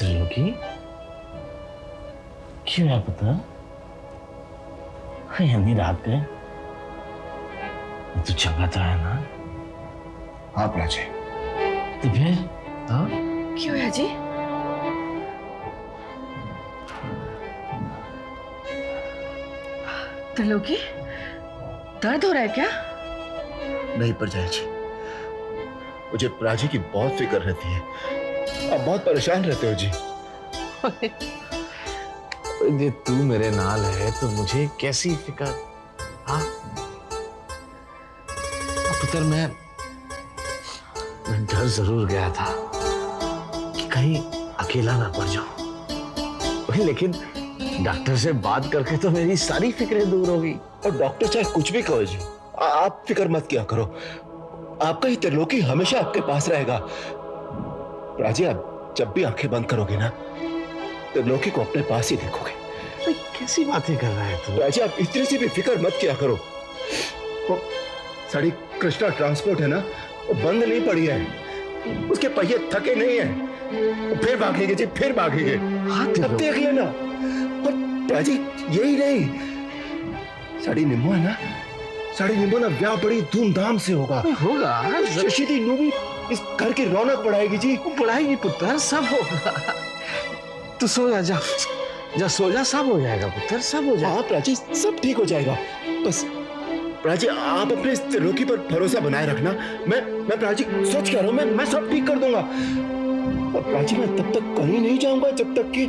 त्रिलोकी क्यों है पता? यानी रात है तू चंगा तो है ना? हाँ प्राची। तो फिर हाँ क्यों है जी? त्रिलोकी दर्द हो रहा है क्या? नहीं परजाई जी, मुझे प्राची की बहुत फिक्र रहती है। आप बहुत परेशान रहते हो जी। जे तू मेरे नाल है तो मुझे कैसी फिक्र? हाँ पुत्र मैं डर जरूर गया था कि कहीं अकेला ना पड़ जाऊं, लेकिन डॉक्टर से बात करके तो मेरी सारी फिक्रें दूर हो गई। और डॉक्टर चाहे कुछ भी कहो जी, आप फिक्र मत किया करो। आपका ही त्रिलोकी हमेशा आपके पास रहेगा। प्राची, आप जब भी आंखें बंद करोगे ना, त्रिलोकी को अपने पास ही देखोगे। कैसी बातें कर रहा है तू? प्राची, आप इतनी सी भी फिक्र मत किया करो। वो साड़ी कृष्णा ट्रांसपोर्ट है ना, वो बंद नहीं पड़ी है। उसके पहिए थके नहीं है। वो फिर भागेंगे जी, फिर भागेंगे। अब देख लेना। और प्राची, यही नहीं, साड़ी निम्बू है ना, साड़ी निम्बू ना ब्याह बड़ी धूमधाम से होगा। शशि दी नू भी इस घर की रौनक बढ़ाएगी जी। बढ़ाएगी पुत्र, सब होगा। तू सो जा, जा सो जा, सब हो जाएगा पुत्र, सब हो जाएगा। हाँ प्राची, सब ठीक हो जाएगा। बस प्राची, आप अपने इस त्रिलोकी पर भरोसा बनाए रखना। मैं प्राची सच कह रहा हूँ, मैं सब ठीक कर दूंगा। और प्राची, मैं तब तक कहीं नहीं जाऊंगा जब तक कि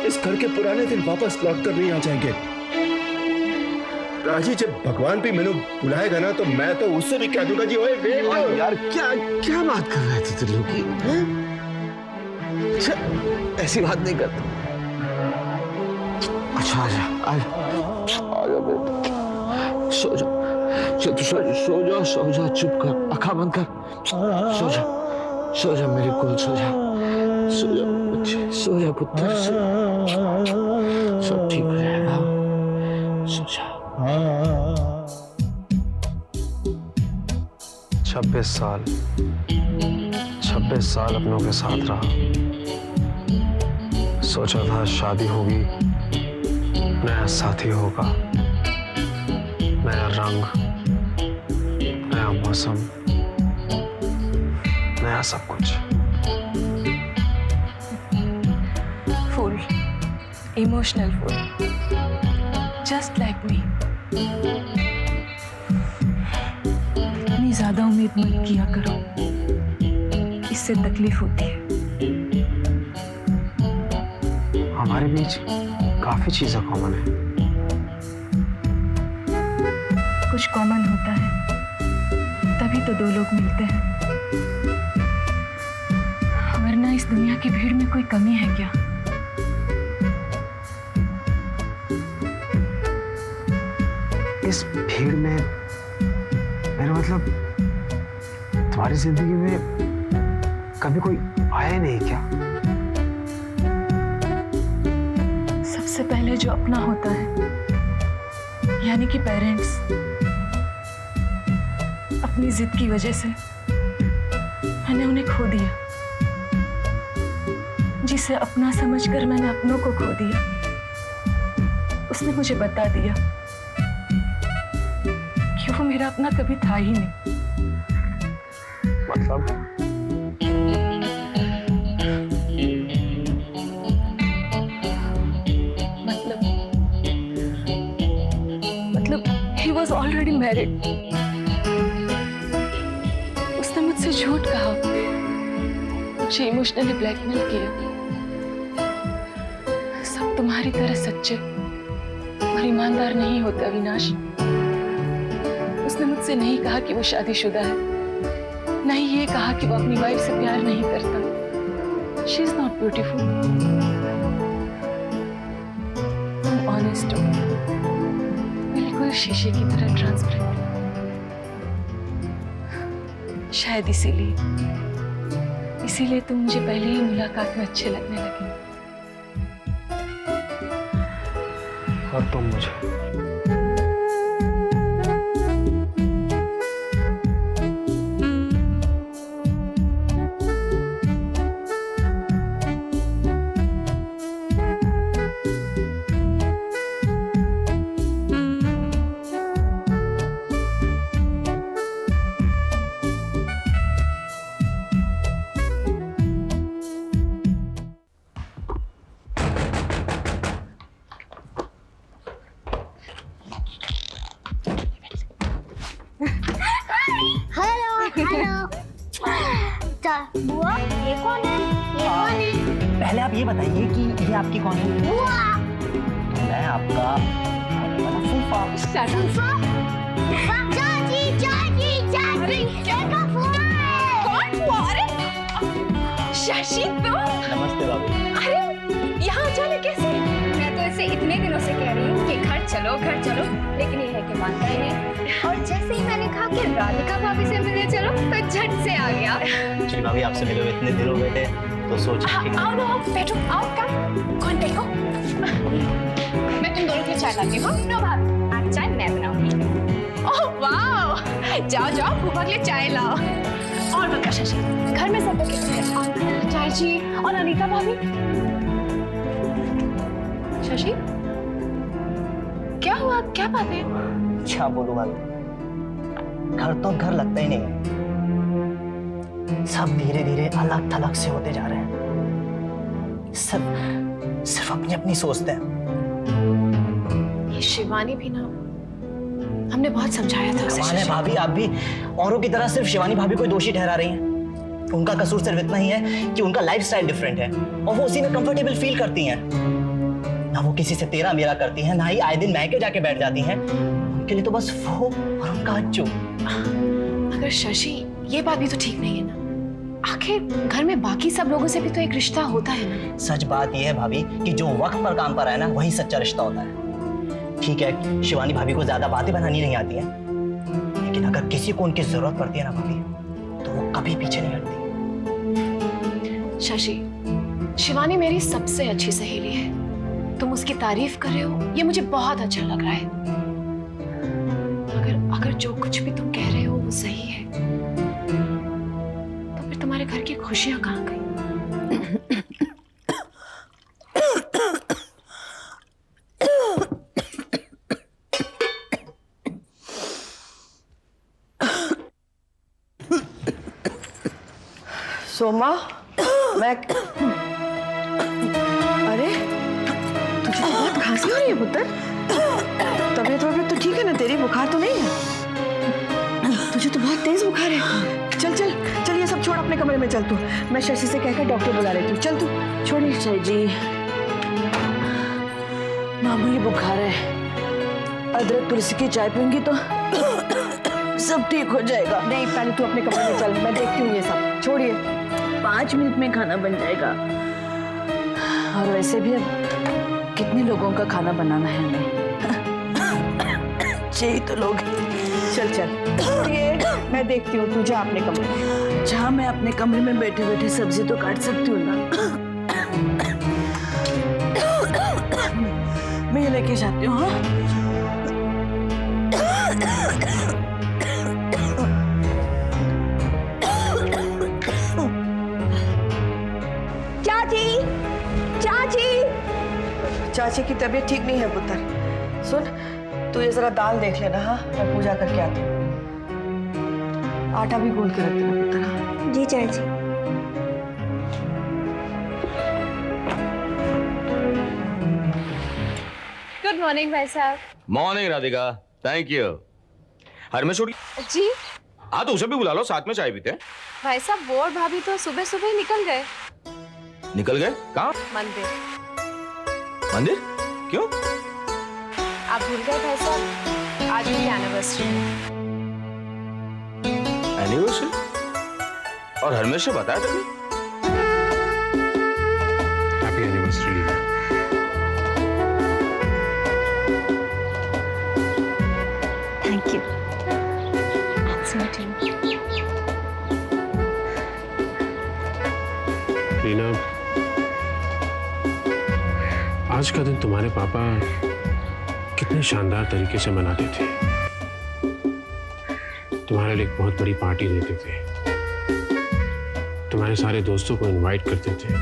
इस घर के पुराने दिन वापस लौट कर नहीं आ जाएंगे। प्राची, जब भगवान भी मैंने बुलाएगा ना, तो मैं तो उससे भी कह दूंगा जी, ओए वेट यार, क्या क्या बात कर रहे थे त्रिलोकी? ऐसी बात नहीं करता। अच्छा आजा आजा बेटा, सो जा, सो जा, चुप कर, आँखें बंद कर, सो जा मेरे कोल, सो जा बच्चे, सो जा पुत्र, सब ठीक हो जाएगा, सो जा। 26 साल अपनों के साथ रहा। सोचा था शादी होगी, नया साथी होगा, नया रंग, नया मौसम, नया सब कुछ। Fool, emotional fool, just like me. इतनी ज्यादा उम्मीद मत किया करो, इससे तकलीफ होती है। हमारे बीच काफी चीजें कॉमन है। कुछ कॉमन होता है तभी तो दो लोग मिलते हैं, वरना इस दुनिया की भीड़ में कोई कमी है क्या? इस भीड़ में मेरा मतलब, तुम्हारी जिंदगी में कभी कोई आया नहीं क्या? सबसे पहले जो अपना होता है, यानी कि पेरेंट्स, अपनी जिद की वजह से मैंने उन्हें खो दिया। जिसे अपना समझकर मैंने अपनों को खो दिया, उसने मुझे बता दिया कि वो मेरा अपना कभी था ही नहीं। मतलब he was already married। उसने मुझसे झूठ कहा, मुझे इमोशनली ब्लैकमेल किया। सब तुम्हारी तरह सच्चे और ईमानदार नहीं होते अविनाश। उसने मुझसे नहीं कहा कि वो शादीशुदा है, नहीं ये कहा कि वो अपनी वाइफ से प्यार नहीं करता। She is not beautiful, honest हो, बिल्कुल शीशे की तरह ट्रांसपेरेंट। शायद इसीलिए तुम मुझे पहले ही मुलाकात में अच्छे लगने लगे। और तुम मुझे। बुआ ये कौन है? ये कौन है? पहले आप ये बताइए कि ये आपकी कौन है? बुआ। मैं आपका फूफा। फूफा? चाची चाची चाची देखो फूफा है। कौन हुआ? अरे शशि तुम? नमस्ते बाबू। अरे यहाँ अचानक कैसे? मैं तो इसे इतने दिनों से कह रही हूँ कि घर चलो, लेकिन ये है कि मानता ही नहीं। और जैसे ही मैंने कहा कि राधिका भाभी से मिलने चलो तो झट से आ गया। जी भाभी, आपसे मिले हुए इतने दिन हो गए थे तो सोचा कि आओ ना, आओ बैठो, आओ कम। कौन देखो? मैं तुम दोनों के लिए चाय लाती हूँ। नो भाभी, आज चाय मैं बनाऊंगी। ओह वाह, जाओ जाओ फूफा के लिए चाय लाओ। और बता शशि, घर में सब लोग कैसे हैं? चाची और अनीता भाभी? शशि क्या हुआ, क्या बात है? क्या बोलूं भाभी, घर तो घर लगता ही नहीं है। सब धीरे धीरे अलग थलग से होते जा रहे हैं। सिर्फ अपनी अपनी सोचते हैं। ये शिवानी भी ना, हमने बहुत समझाया था उसे। कमाल है भाभी, आप भी औरों की तरह सिर्फ शिवानी भाभी को दोषी ठहरा रही हैं। उनका कसूर सिर्फ इतना ही है कि उनका लाइफस्टाइल डिफरेंट है और वो उसी में कंफर्टेबल फील करती हैं। ना वो किसी से तेरा मेरा करती हैं, ना ही आए दिन मैके जाके बैठ जाती हैं। उनके लिए तो बस वो और उनका अच्छू। मगर शशि, ये बात भी तो ठीक नहीं है ना। आखिर घर में बाकी सब लोगों से भी तो एक रिश्ता होता है ना। सच बात यह है भाभी कि जो वक्त पर काम पर आए ना, वही सच्चा रिश्ता होता है। ठीक है, शिवानी भाभी को ज्यादा बातें बनानी नहीं आती है, लेकिन अगर किसी को उनकी जरूरत पड़ती है ना भाभी, तो वो कभी पीछे नहीं हटती। शशि, शिवानी मेरी सबसे अच्छी सहेली है। तुम उसकी तारीफ कर रहे हो, ये मुझे बहुत अच्छा लग रहा है। अगर जो कुछ भी तुम कह रहे हो वो सही है, तो फिर तुम्हारे घर की खुशियां कहाँ गई? सोमा, मैं अरे तुझे तो बहुत खांसी हो रही है पुत्र। तबीयत तो ठीक है ना तेरी? बुखार तो नहीं है? तुझे तो बहुत तेज बुखार है। चल चल चल, ये सब छोड़, अपने कमरे में चल तू। मैं शशि से कहकर डॉक्टर बुला लेती हूँ। चल तू, छोड़िए। शायद जी मामूली बुखार है, अदरक तुलसी की चाय पीऊंगी तो सब ठीक हो जाएगा। नहीं, पहले तू अपने कमरे में चल, मैं देखती हूँ ये सब। छोड़िए, 5 मिनट में खाना बन जाएगा। और वैसे भी अब कितने लोगों का खाना बनाना है हमें? 6 तो लोग। चल चल, छोड़िए, मैं देखती हूँ। तू जा अपने कमरे में। जहाँ मैं अपने कमरे में बैठे बैठे सब्जी तो काट सकती हूँ ना। मैं ये लेके जाती हूँ। हाँ, चाची की तबीयत ठीक नहीं है पुत्र। सुन, तू ये जरा दाल देख लेना। हाँ, मैं पूजा करके आती हूँ। आटा भी गूंद के रख देना पुत्र। हाँ जी चाची। गुड मॉर्निंग भाई साहब। Morning Radhika, thank you. Harmesh ji हाँ, तो उसे भी बुला लो, साथ में चाय पीते हैं। भाई साहब, वो और भाभी तो सुबह सुबह ही निकल गए। निकल गए? कहाँ? मंदिर। मंदिर? क्यों? आप भूल गए भाई साहब, आज मेरी एनिवर्सरी है। एनिवर्सरी? और हरमेश से बताया तुमने? Happy anniversary. Thank you. Reena, आज का दिन तुम्हारे पापा कितने शानदार तरीके से मनाते थे। तुम्हारे लिए एक बहुत बड़ी पार्टी देते थे, तुम्हारे सारे दोस्तों को इनवाइट करते थे,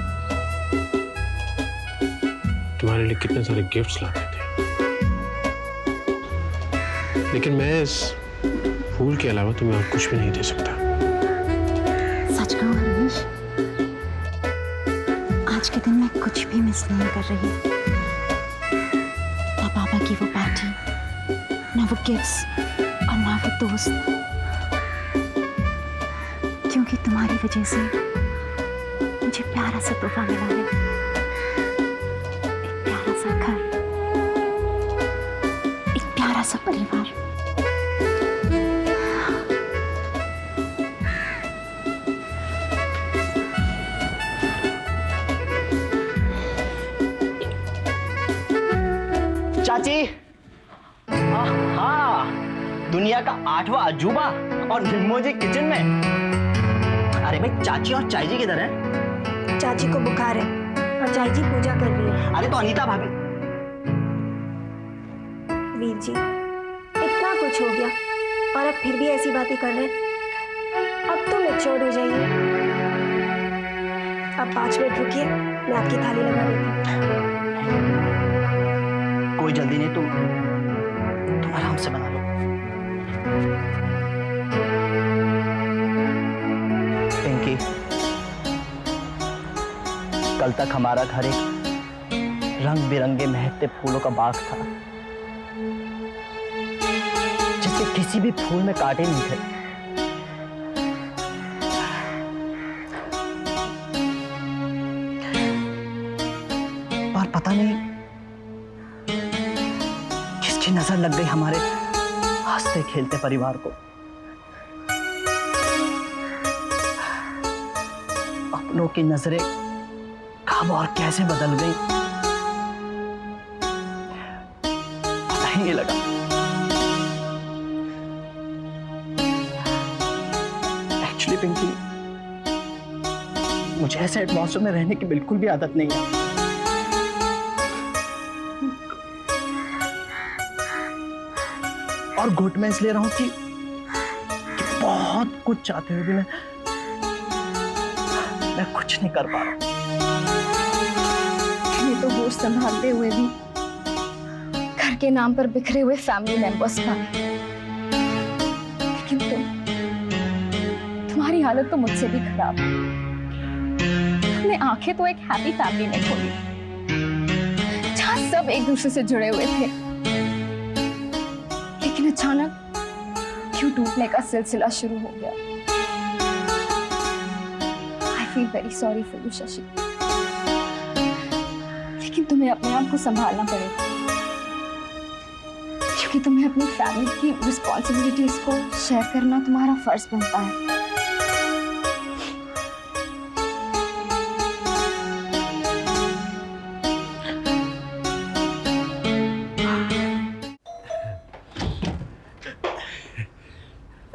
तुम्हारे लिए कितने सारे गिफ्ट्स लाते थे। लेकिन मैं इस फूल के अलावा तुम्हें और कुछ भी नहीं दे सकता। सच कहूं हरीश, आज के दिन मैं कुछ भी मिस नहीं कर रही। ना पापा की वो पार्टी, ना वो गिफ्ट्स और ना वो दोस्त, क्योंकि तुम तुम्हारी वजह से मुझे प्यारा सा तोहफा मिला है, एक प्यारा सा घर, एक प्यारा सा परिवार। चाची, हाँ, दुनिया का 8वां अजूबा और निम्मो जी किचन में। अरे भाई, चाची और चाय जी किधर है? चाची को बुखार है और चाची जी पूजा कर रही है। अरे तो अनीता भाभी। वीर जी, इतना कुछ हो गया और अब फिर भी ऐसी बातें कर रहे हैं। अब तो मैच्योर हो जाइए। अब 5 मिनट रुकिए, मैं आपकी थाली लगा देती हूँ। कोई जल्दी नहीं, तुम आराम से बना लो। पिंकी, कल तक हमारा घर एक रंग बिरंगे महकते फूलों का बाग था, जिससे किसी भी फूल में कांटे नहीं थे। और पता नहीं किसकी नजर लग गई हमारे हंसते खेलते परिवार को। अपनों की नजरें कब और कैसे बदल गई पता ही नहीं लगा। एक्चुअली पिंकी, मुझे ऐसे एटमॉस्फेयर में रहने की बिल्कुल भी आदत नहीं है। और घुट में इसलिए रहा हूं कि बहुत कुछ चाहते हुए भी मैं कुछ नहीं कर पा रहा। ये तो होश संभालते हुए भी घर के नाम पर बिखरे हुए फैमिली मेंबर्स का। लेकिन तुम्हारी हालत तो मुझसे भी खराब है। तुमने आंखें तो एक हैप्पी फैमिली में खोली, जहां सब एक दूसरे से जुड़े हुए थे। लेकिन अचानक क्यों टूटने का सिलसिला शुरू हो गया। I feel very sorry for you Shashi, लेकिन तुम्हें अपने आप को संभालना पड़ेगा, क्योंकि तुम्हें अपनी फैमिली की रिस्पॉन्सिबिलिटीज को शेयर करना तुम्हारा फर्ज बनता है।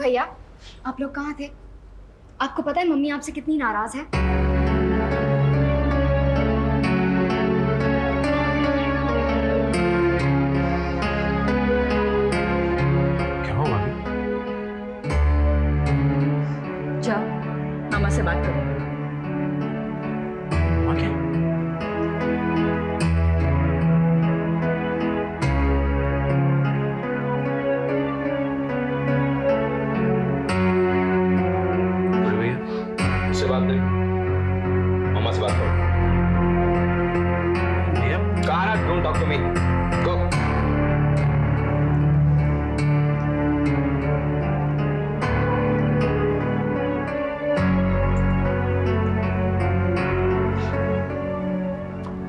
भैया, आप लोग कहाँ थे? आपको पता है मम्मी आपसे कितनी नाराज है? क्या हुआ भाभी? जाओ मामा से बात करो। हुआ क्या? बड़े भैया, उससे बात नहीं, मम्मा से बात करो। भैया कहा don't talk to me, go.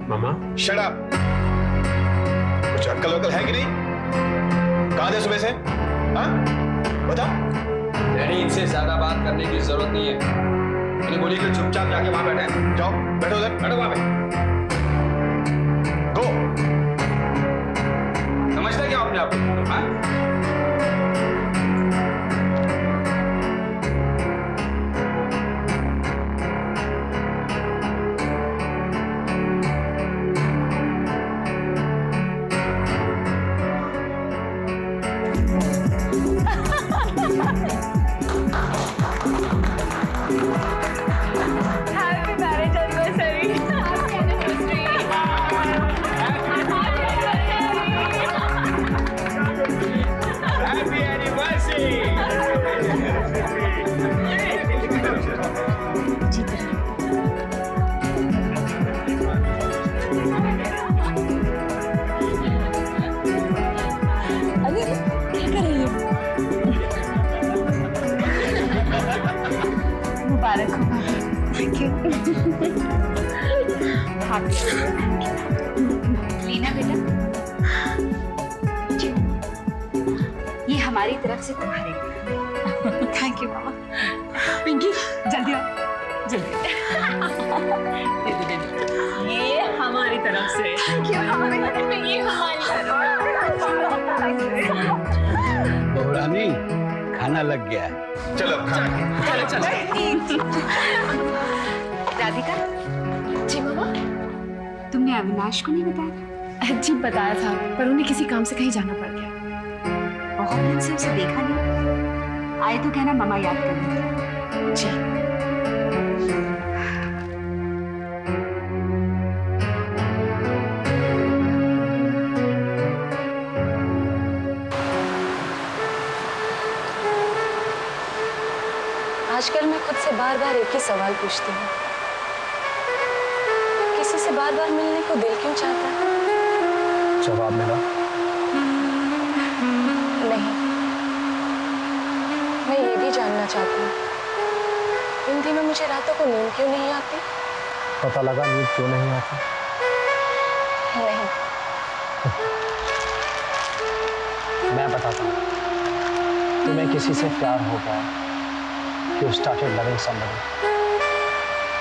मामा, शट अप। कुछ अक्ल वक्ल है कि नहीं? कहां थे सुबह से? हाँ, बता। डैडी, इनसे ज्यादा बात करने की जरूरत नहीं है। इन्हें बोलिए कि चुपचाप जाके वहां बैठे। जाओ, बैठो उधर, बैठो वहां पे। गो। समझते क्या अपने आप को? हाँ? Happy marriage anniversary. Happy anniversary. Happy anniversary. अरे क्या कर रही है? मुबारक थैंक यू। लीना बेटा, जी, ये हमारी तरफ से तुम्हारे लिए। थैंक यू मामा। पिंकी जल्दी आओ, जल्दी दे दे, दे दे। ये हमारी तरफ से। थैंक यू मामा, ये हमारी तरफ। रानी खाना लग गया है। चलो खाना चलो चलो। राधिका, जी मामा। तुमने अविनाश को नहीं बताया? जी बताया था, पर उन्हें किसी काम से कहीं जाना पड़ गया। बहुत दिन से उसे देखा नहीं। आए तो कहना मामा याद कर रही थी। जी। आजकल मैं खुद से बार बार एक ही सवाल पूछती हूँ, किसी से बार बार मिलने को दिल क्यों चाहता है? जवाब मिला? नहीं, मैं ये भी जानना चाहती हूँ, इन दिनों मुझे रातों को नींद क्यों नहीं आती? पता लगा नींद क्यों नहीं आती? नहीं। मैं बताता हूँ। तुम्हें किसी से प्यार हो गया। You started loving somebody.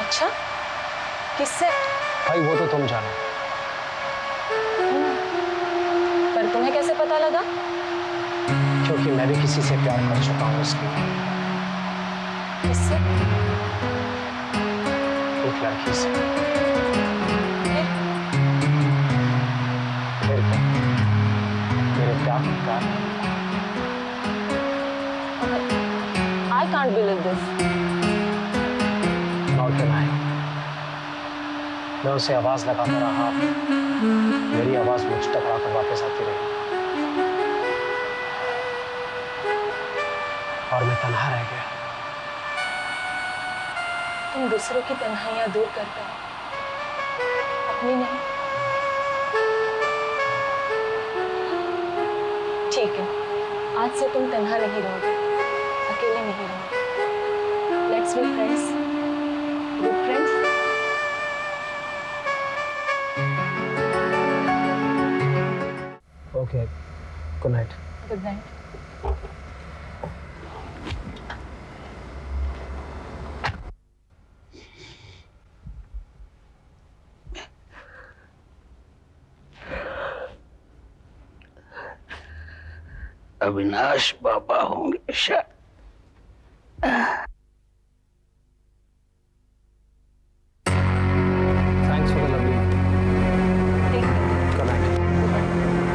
अच्छा, किससे? भाई वो तो तुम जानो। पर तुम्हें कैसे पता लगा? क्योंकि मैं भी किसी से प्यार कर चुका हूँ इसलिए। किससे? एक लड़की से। फिर? फिर क्या? मेरे प्यार का प्यार। I can't believe this. Nor can I. मैं उसे आवाज लगाता रहा, मेरी आवाज मुझ तक आकर वापस आती रही, और मैं तन्हा रह गया। तुम दूसरों की तन्हाइयां दूर करते हो, अपनी नहीं। ठीक है, आज से तुम तन्हा नहीं रहोगे, अकेले नहीं रहोगे। Let's be friends, good friends. Okay, good night. Good night. Avinash बाबा होंगे शायद। Thanks for the lovely. Good night. Good night.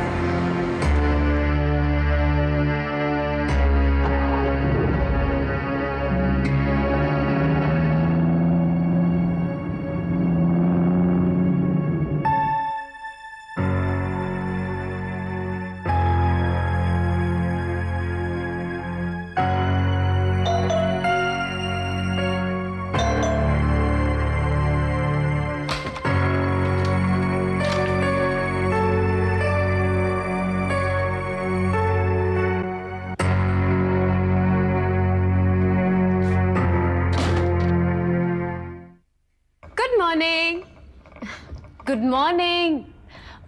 Good morning.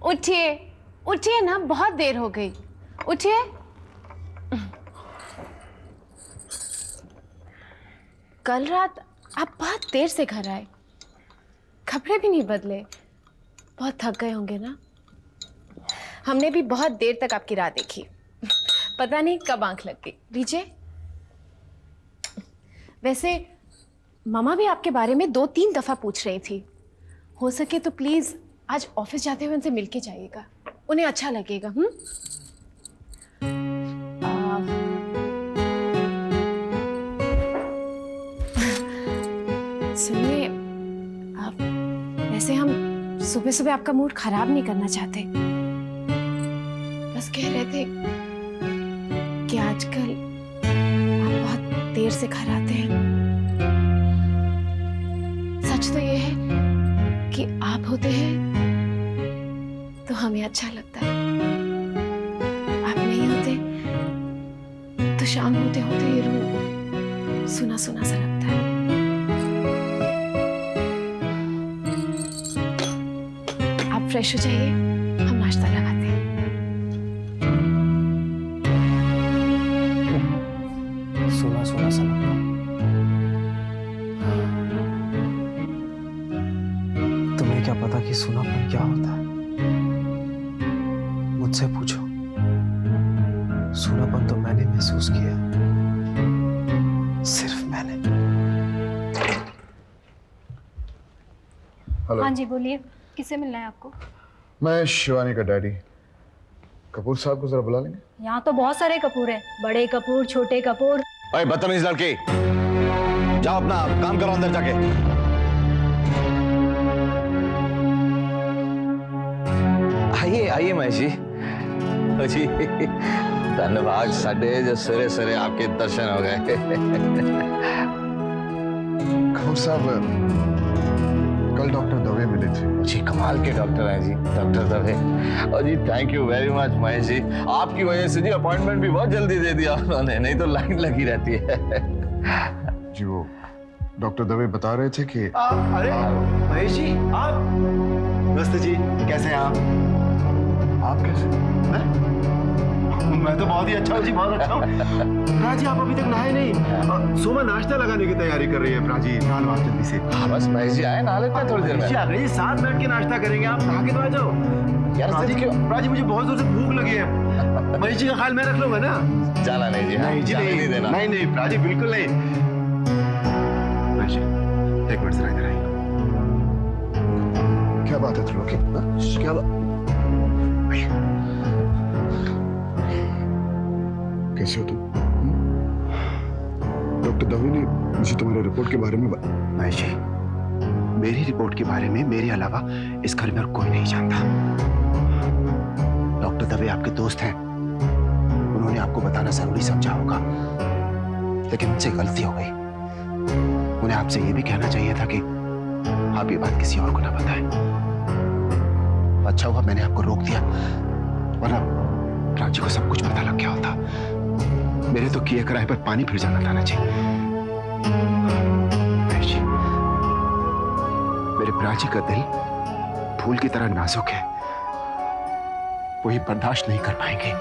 उठिए उठिए ना, बहुत देर हो गई, उठिए। कल रात आप बहुत देर से घर आए, कपड़े भी नहीं बदले, बहुत थक गए होंगे ना। हमने भी बहुत देर तक आपकी राह देखी, पता नहीं कब आंख लग गई। लीजिए। वैसे मामा भी आपके बारे में 2-3 दफा पूछ रही थी, हो सके तो प्लीज आज ऑफिस जाते हुए उनसे मिलके जाइएगा, उन्हें अच्छा लगेगा। सुनिए, वैसे हम सुबह सुबह आपका मूड खराब नहीं करना चाहते, बस कह रहे थे कि आजकल आप बहुत देर से घर आते हैं। सच तो ये है कि आप होते हैं तो हमें अच्छा लगता है, आप नहीं होते तो शाम होते होते ये रूम सुना सुना सा लगता है। फ्रेश हो जाइए, हम नाश्ता लगाते हैं। सुना सुना सा लगता है। तुम्हें क्या पता कि सुनापन क्या होता है? मुझसे पूछो। सुनापन तो मैंने महसूस किया, सिर्फ मैंने। हेलो, हाँ जी बोलिए, किससे मिलना है आपको? मैं शिवानी का डैडी। कपूर साहब को जरा बुला लेंगे? यहाँ तो बहुत सारे कपूर हैं, बड़े कपूर, छोटे कपूर। अरे बदतमीज लड़की, जाओ अपना काम करो अंदर जाके। आइए आइए महेश जी, धन्यवाद साडे जो सरे सरे आपके दर्शन हो गए। कपूर साहब, कल डॉक्टर दवे मिले थे। जी कमाल के डॉक्टर हैं जी, डॉक्टर दवे। और जी thank you very much Mahesh ji, आपकी वजह से जी अपॉइंटमेंट भी बहुत जल्दी दे दिया उन्होंने, नहीं तो लाइन लगी रहती है। जी वो डॉक्टर दवे बता रहे थे कि अरे महेश जी आप? नमस्ते जी, कैसे हैं आप कैसे? मैं तो बहुत ही अच्छा हूँ जी, बहुत अच्छा हूँ। राजी आप अभी तक नहाए नहीं। सोमा नाश्ता लगाने की तैयारी कर रही है। राजी नहा लो आप जल्दी से। हाँ बस महेश जी आए, नहा लेते हैं थोड़ी देर में। जी आ गए जी, साथ बैठ के नाश्ता करेंगे। आप नहा के तो आ जाओ। यार राजी क्यों? राजी मुझे बहुत जोर से भूख लगी है। महेश जी का ख्याल मैं रख लूंगा ना? जाना नहीं जी, नहीं जी, नहीं देना। नहीं नहीं राजी बिल्कुल नहीं। महेश जी एक मिनट जरा इधर आइए। क्या बात है त्रिलोकी? क्या बात? कैसे हो तुम? डॉक्टर दवे ने मुझे तुम्हारे रिपोर्ट के बारे में महेश जी, मेरी रिपोर्ट के बारे में मेरे अलावा इस घर में और कोई नहीं जानता। डॉक्टर दवे आपके दोस्त हैं, उन्होंने आपको बताना जरूरी समझा होगा, लेकिन उनसे गलती हो गई। उन्हें आपसे ये भी कहना चाहिए था कि आप ये बात किसी और को ना बताएं। अच्छा हुआ मैंने आपको रोक दिया, वरना प्राची को सब कुछ पता लग गया होता। मेरे तो किए कराए पर पानी फिर जाना था ना जी। मेरे प्राची का दिल फूल की तरह नाजुक है, वो ये बर्दाश्त नहीं कर पाएंगे,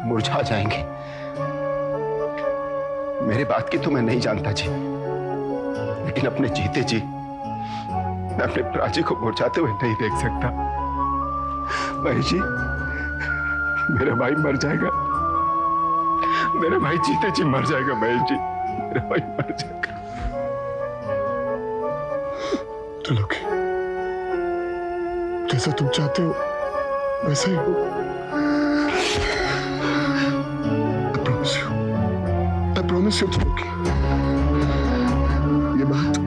मुरझा जाएंगे। मेरी बात की तो मैं नहीं जानता जी, लेकिन अपने जीते जी मैं अपने प्राची को मुरझाते हुए नहीं देख सकता। महेश जी, मेरा भाई मर जाएगा, मेरा भाई जीते जी मर जाएगा। महेश जी, मेरा भाई मर जाएगा। त्रिलोकी, जैसा तुम चाहते हो वैसा ही हो। I promise you, त्रिलोकी, ये बात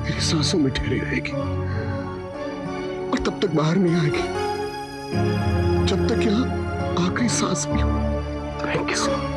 मेरी सांसों में ठहरी रहेगी और तब तक बाहर नहीं आएगी जब तक यहाँ आखिरी सांस भी हो। Thank you.